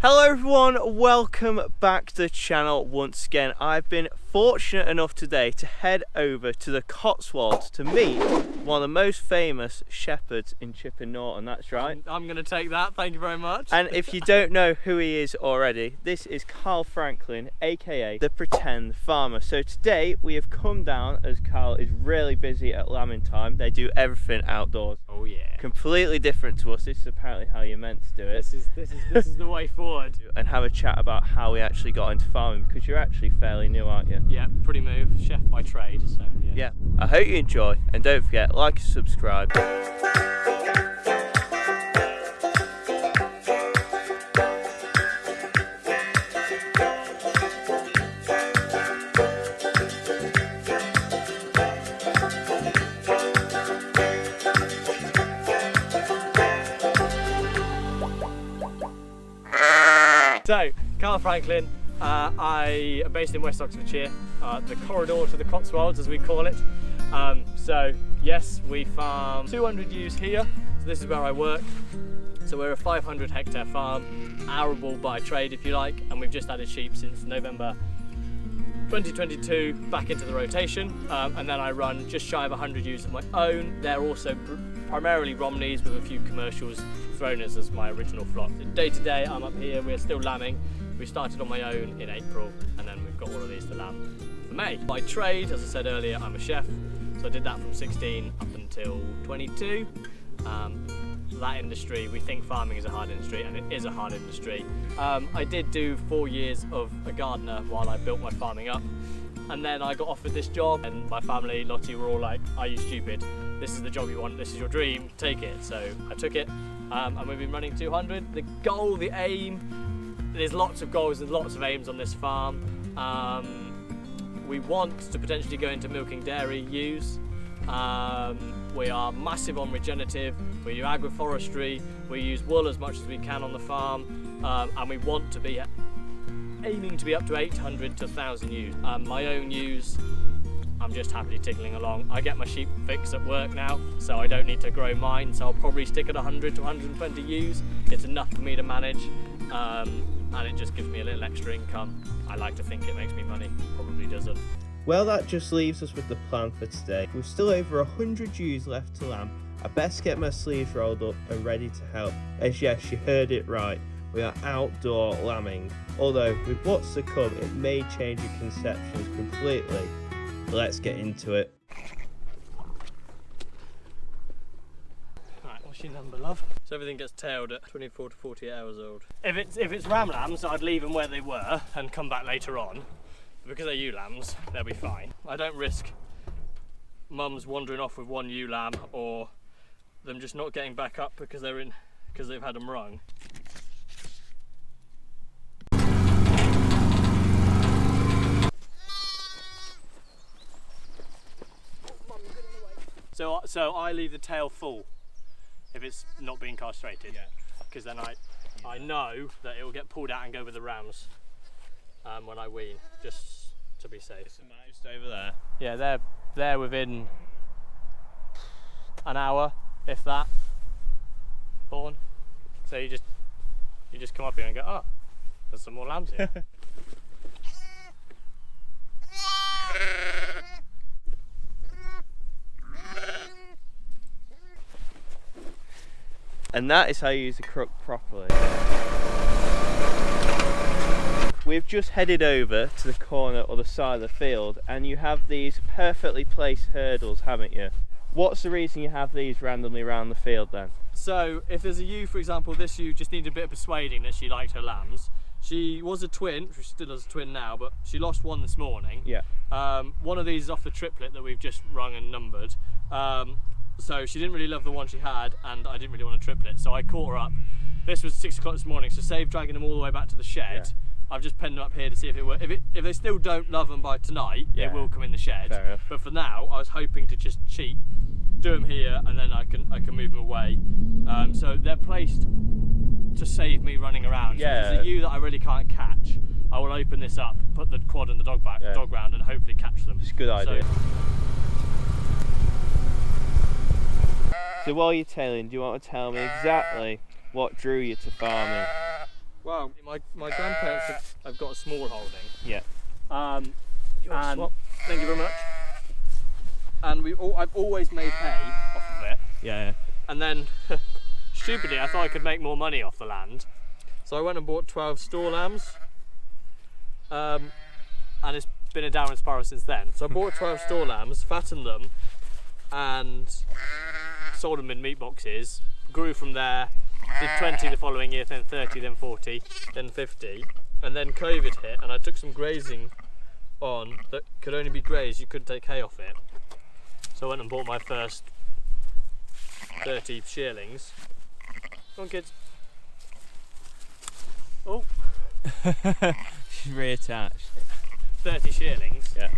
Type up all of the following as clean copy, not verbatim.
Hello everyone, welcome back to the channel once again. I've been fortunate enough today to head over to the Cotswolds to meet one of the most famous shepherds in Chipping Norton, that's right. I'm going to take that, thank you very much. And if you don't know who he is already, this is Karl Franklin, aka the Pretend Farmer. So today we have come down as Karl is really busy at lambing time. They do everything outdoors. Oh yeah. Completely different to us. This is apparently how you're meant to do it. This is the way forward. And have a chat about how we actually got into farming, because you're actually fairly new, aren't you? Yeah, pretty move, chef by trade, so yeah. I hope you enjoy, and don't forget, like and subscribe. So, Karl Franklin, I am based in West Oxfordshire, the corridor to the Cotswolds as we call it. So yes, we farm 200 ewes here, so this is where I work. So we're a 500 hectare farm, arable by trade if you like, and we've just added sheep since November 2022 back into the rotation, and then I run just shy of 100 ewes of my own. They're also primarily Romneys with a few commercials thrown as my original flock. Day to day I'm up here, we're still lambing. We started on my own in April and then we've got all of these to lamb for May. By trade, as I said earlier, I'm a chef, so I did that from 16 up until 22. That industry, we think farming is a hard industry, and it is a hard industry. I did do 4 years of a gardener while I built my farming up, and then I got offered this job, and my family, Lottie, were all like, "Are you stupid? This is the job you want, this is your dream, take it." So I took it, and we've been running 200. The goal, the aim, there's lots of goals and lots of aims on this farm. We want to potentially go into milking dairy ewes. We are massive on regenerative, we do agroforestry, we use wool as much as we can on the farm, and we want to be aiming to be up to 800 to 1,000 ewes. My own ewes, I'm just happily tickling along. I get my sheep fix at work now, so I don't need to grow mine, so I'll probably stick at 100 to 120 ewes. It's enough for me to manage, and it just gives me a little extra income. I like to think it makes me money, probably doesn't. Well, that just leaves us with the plan for today. We've still over 100 ewes left to lamb. I best get my sleeves rolled up and ready to help. As yes, you heard it right, we are outdoor lambing. Although with what's to come, it may change your conceptions completely. Let's get into it. Right, what's your number, love? So everything gets tailed at 24 to 48 hours old. If it's ram lambs, I'd leave them where they were and come back later on. Because they're ewe lambs, they'll be fine. I don't risk mums wandering off with one ewe lamb or them just not getting back up because they've had them rung. So I leave the tail full if it's not being castrated, because then I know that it will get pulled out and go with the rams. When I wean, just to be safe. Just over there. Yeah, they're within an hour, if that, born. So you just come up here and go, oh, there's some more lambs here. And that is how you use a crook properly. We've just headed over to the corner or the side of the field, and you have these perfectly placed hurdles, haven't you? What's the reason you have these randomly around the field then? So if there's a ewe, for example, this ewe just needed a bit of persuading that she liked her lambs. She was a twin, she still is a twin now, but she lost one this morning. Yeah. One of these is off the triplet that we've just rung and numbered. So she didn't really love the one she had, and I didn't really want a triplet, so I caught her up. This was 6 o'clock this morning, so save dragging them all the way back to the shed. Yeah. I've just penned them up here to see if it works. If they still don't love them by tonight, it will come in the shed. Fair enough. But for now, I was hoping to just cheat, do them here, and then I can move them away. So they're placed to save me running around. So if there's a ewe that I really can't catch, I will open this up, put the quad and the dog round, and hopefully catch them. It's a good idea. So while you're tailing, do you want to tell me exactly what drew you to farming? Well, my grandparents have got a small holding. Yeah. And thank you very much. And I've always made hay off of it. Yeah. And then, stupidly, I thought I could make more money off the land. So I went and bought 12 store lambs. And it's been a downward spiral since then. So I bought 12 store lambs, fattened them, and sold them in meat boxes. Grew from there, did 20 the following year, then 30, then 40, then 50. And then COVID hit, and I took some grazing on that could only be grazed, you couldn't take hay off it. So I went and bought my first 30 shearlings. Come on, kids. Oh. She's reattached. 30 shearlings. Yeah.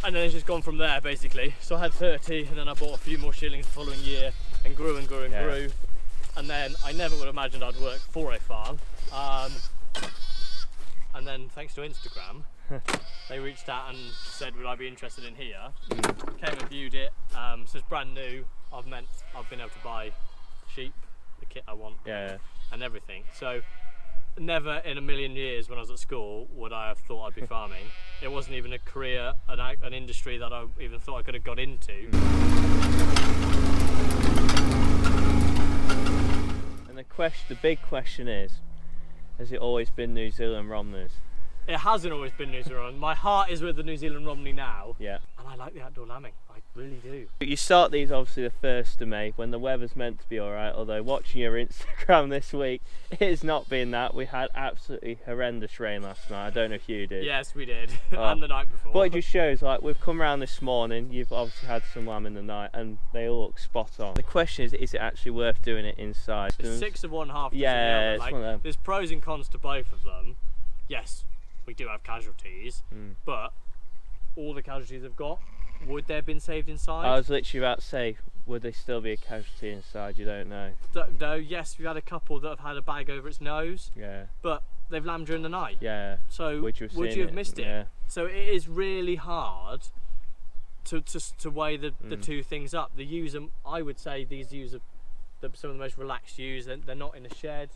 And then it's just gone from there, basically. So I had 30, and then I bought a few more shearlings the following year, and grew and grew and grew. And then I never would have imagined I'd work for a farm. And then thanks to Instagram, they reached out and said, would I be interested in here? Came and viewed it. So it's brand new. I've been able to buy sheep, the kit I want, and everything. So never in a million years when I was at school would I have thought I'd be farming. It wasn't even a career, an industry that I even thought I could have got into. And the big question is, has it always been New Zealand Romneys? It hasn't always been New Zealand. My heart is with the New Zealand Romney now. Yeah. And I like the outdoor lambing. I really do. You start these obviously the 1st of May when the weather's meant to be alright, although watching your Instagram this week, it has not been that. We had absolutely horrendous rain last night. I don't know if you did. Yes, we did. And the night before. But it just shows, like, we've come around this morning, you've obviously had some lamb in the night, and they all look spot on. The question is it actually worth doing it inside? It's 6 of one, half of the other. It's one of them. There's pros and cons to both of them. Yes, we do have casualties, but all the casualties have got, would they have been saved inside? I was literally about to say, would there still be a casualty inside? You don't know. No, yes, we've had a couple that have had a bag over its nose, but they've lambed during the night. Yeah. So would you have missed it? Yeah. So it is really hard to weigh the two things up. The ewes, I would say these ewes are some of the most relaxed ewes. They're not in a shed,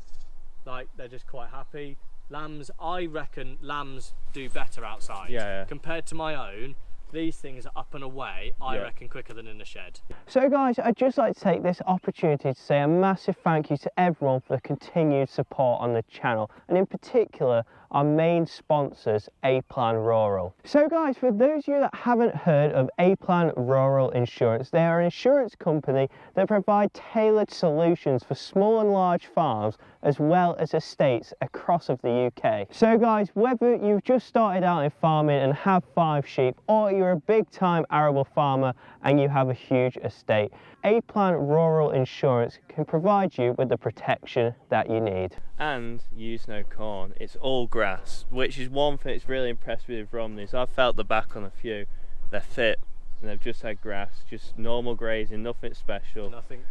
like they're just quite happy. Lambs, I reckon lambs do better outside. Compared to my own, these things are up and away, I reckon, quicker than in the shed. So guys, I'd just like to take this opportunity to say a massive thank you to everyone for the continued support on the channel, and in particular our main sponsors, A-Plan Rural. So guys, for those of you that haven't heard of A-Plan Rural Insurance, they are an insurance company that provide tailored solutions for small and large farms as well as estates across of the UK. So guys, whether you've just started out in farming and have 5 sheep, or you're a big time arable farmer and you have a huge estate, A-Plan Rural Insurance can provide you with the protection that you need. And use no corn, it's all grass, which is one thing that's really impressed me with Romneys. I've felt the back on a few, they're fit and they've just had grass, just normal grazing, nothing special. Nothing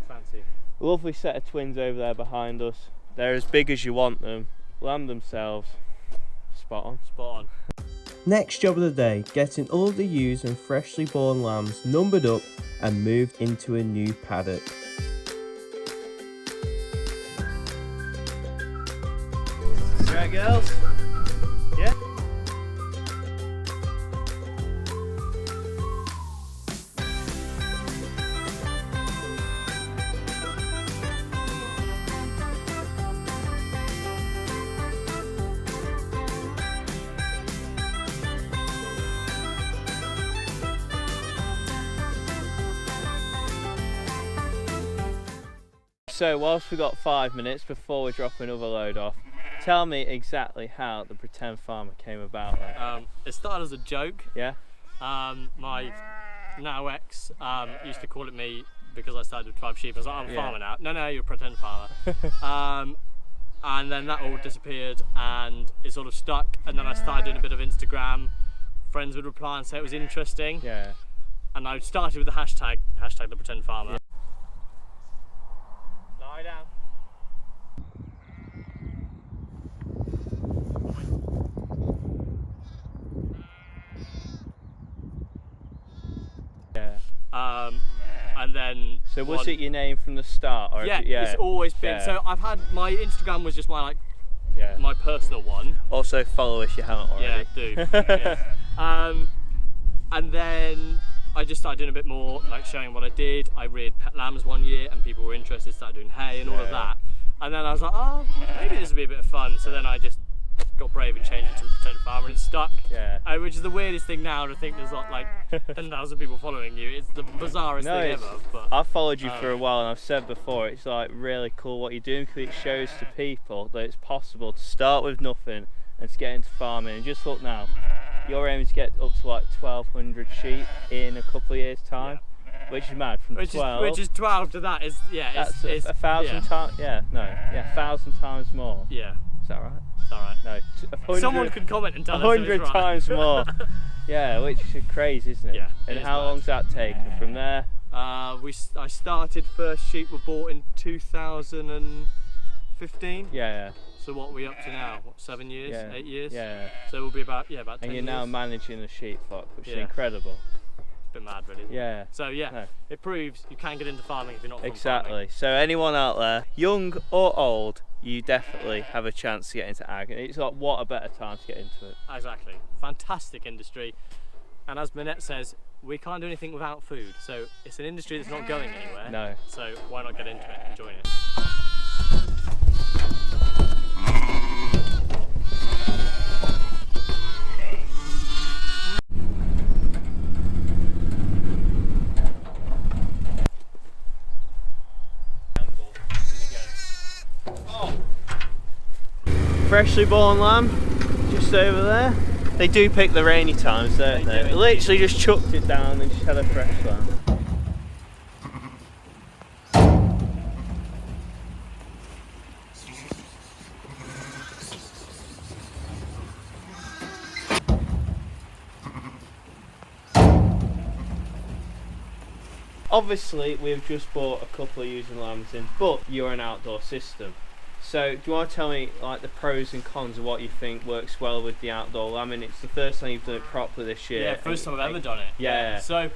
fancy. Lovely set of twins over there behind us. They're as big as you want them. Lamb themselves, spot on. Spot on. Next job of the day, getting all the ewes and freshly born lambs numbered up and moved into a new paddock. Right, girls? Yeah? So whilst we've got 5 minutes before we drop another load off, tell me exactly how the pretend farmer came about then. It started as a joke. Yeah? My now ex used to call it me because I started with 5 sheep. I was like, I'm a farmer now. No, you're a pretend farmer. And then that all disappeared and it sort of stuck, and then I started doing a bit of Instagram. Friends would reply and say it was interesting. Yeah. And I started with the hashtag the pretend farmer. Yeah. Lie down. and then. So was it your name from the start? Or yeah, it's always been. So I've had my Instagram was just my my personal one. Also follow if you haven't already. Yeah, do. And then I just started doing a bit more, like showing what I did. I reared pet lambs one year, and people were interested. Started doing hay and all of that. And then I was like, oh, maybe this would be a bit of fun. So then I just got brave and changed it to the Pretend Farmer, and it's stuck. Which is the weirdest thing now to think there's not like 10,000 people following you. It's the bizarrest thing ever. But I've followed you for a while, and I've said before, it's like really cool what you're doing, because it shows to people that it's possible to start with nothing and to get into farming. And just look now, your aim is to get up to like 1,200 sheep in a couple of years' time. Which is mad, from 12. Which is 12 to that is that's it's 1,000 times. 1,000 times more. Yeah. Is that right? It's alright. No, 100, someone could comment and tell us 100 right. times more. Yeah, which is crazy, isn't it? Yeah. And how long's that taken from there? I started, first sheep were bought in 2015. Yeah. So what are we up to now? What, 7 years? 8 years? Yeah. So we'll be about 10 And you're years. now managing the sheep flock, which is incredible. It's a bit mad, really. Yeah. So it proves you can get into farming if you're not from Exactly. farming. So anyone out there, young or old, you definitely have a chance to get into ag. And it's like, what a better time to get into it. Exactly. Fantastic industry. And as Minette says, we can't do anything without food. So it's an industry that's not going anywhere. No. So why not get into it and join it? Freshly born lamb, just over there. They do pick the rainy times, don't they? They literally just chucked it down and just had a fresh lamb. Obviously, we've just bought a couple of ewes and lambs in, but you're an outdoor system. So, do you want to tell me like the pros and cons of what you think works well with the outdoor lambing? It's the first time you've done it properly this year. Yeah, first time I've ever done it. Yeah. So,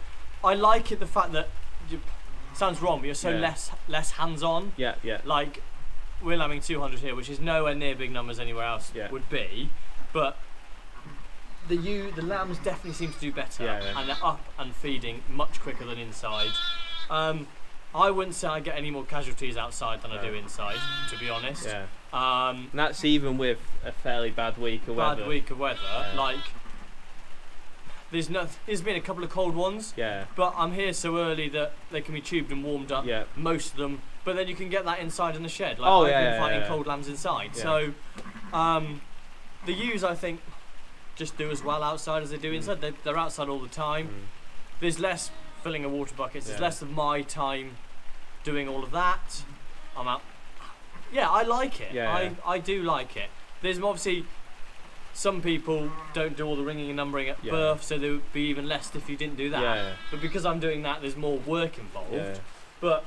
I like it the fact that sounds wrong, but you're so less hands-on. Yeah. Like we're lambing 200 here, which is nowhere near big numbers anywhere else would be, but the lambs definitely seem to do better, and they're up and feeding much quicker than inside. I wouldn't say I get any more casualties outside than I do inside, to be honest. Yeah. And that's even with a fairly bad week of weather. Like, there's been a couple of cold ones. Yeah. But I'm here so early that they can be tubed and warmed up. Yeah. Most of them. But then you can get that inside in the shed. Like I've been fighting cold lambs inside. Yeah. So, the ewes I think just do as well outside as they do inside. They're outside all the time. There's less filling of water buckets. There's less of my time doing all of that. I'm out. Yeah, I like it. I do like it. There's obviously some people don't do all the ringing and numbering at birth, so there would be even less if you didn't do that. Yeah. But because I'm doing that, there's more work involved. Yeah. But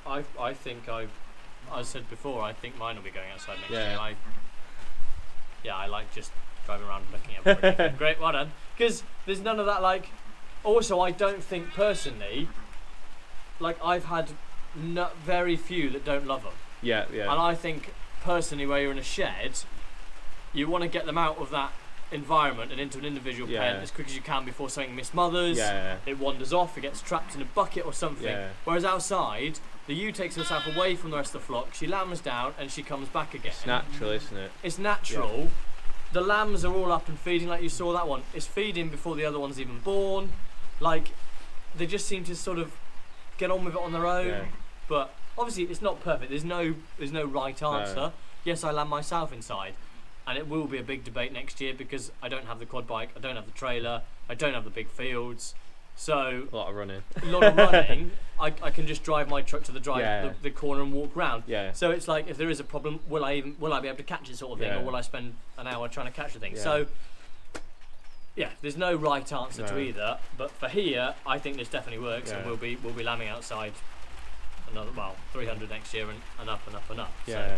I think I said before, I think mine will be going outside next year. I like just driving around looking at everybody. Great, well done. Because there's none of that like. Also, I don't think personally, like I've had very few that don't love them. Yeah. And I think personally, where you're in a shed, you want to get them out of that environment and into an individual pen as quick as you can before something mismothers. It wanders off, it gets trapped in a bucket or something. Whereas outside, the ewe takes herself away from the rest of the flock, she lambs down and she comes back again. It's natural, isn't it? It's natural. Yeah. The lambs are all up and feeding, like you saw that one. It's feeding before the other one's even born. Like, they just seem to sort of get on with it on their own. Yeah. But obviously, it's not perfect. There's no right answer. No. Yes, I lamb myself inside, and it will be a big debate next year because I don't have the quad bike, I don't have the trailer, I don't have the big fields. So a lot of running. I can just drive my truck to the the corner and walk round. Yeah. So it's like, if there is a problem, will I be able to catch it, sort of thing, or will I spend an hour trying to catch the thing? Yeah. So yeah, there's no right answer to either. But for here, I think this definitely works, and we'll be lambing outside another 300 next year and up and up and up. Yeah.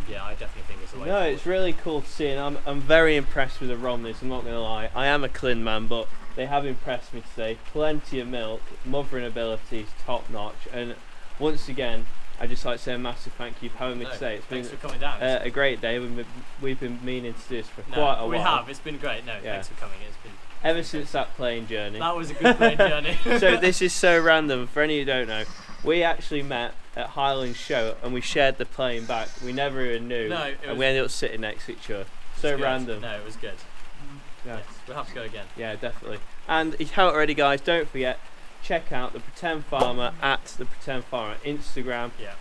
yeah, I definitely think it's the way No, forward. it's really cool to see, and I'm very impressed with the Romneys, I'm not going to lie. I am a Clin man, but they have impressed me today. Plenty of milk, mothering abilities, top notch, and once again, I'd just like to say a massive thank you for having me today. It's thanks been for coming down. a great day. We've been meaning to do this for quite a while. We have, it's been great. No, thanks for coming. It's been ever since that plane journey. That was a good plane journey. So this is so random, for any who don't know. We actually met at Highland Show and we shared the plane back. We never even knew. No, and we ended up sitting next to each other. So random. No, it was good. Yeah. Yes, we'll have to go again. Yeah, definitely. And if you haven't already, guys, don't forget, check out the Pretend Farmer at the Pretend Farmer Instagram. Yeah.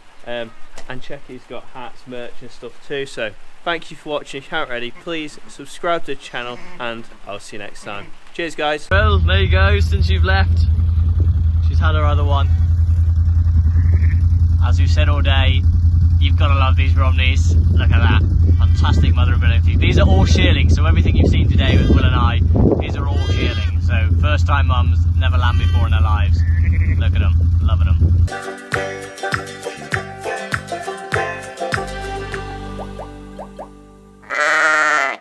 And check, he's got hats, merch and stuff too. So thank you for watching. If you haven't already, please subscribe to the channel and I'll see you next time. Cheers, guys. Well, there you go. Since you've left, she's had her other one. As we've said all day, you've got to love these Romneys. Look at that. Fantastic mother ability. These are all shearlings, so everything you've seen today with Will and I, these are all shearlings. So first time mums, never lamb before in their lives. Look at them, loving them.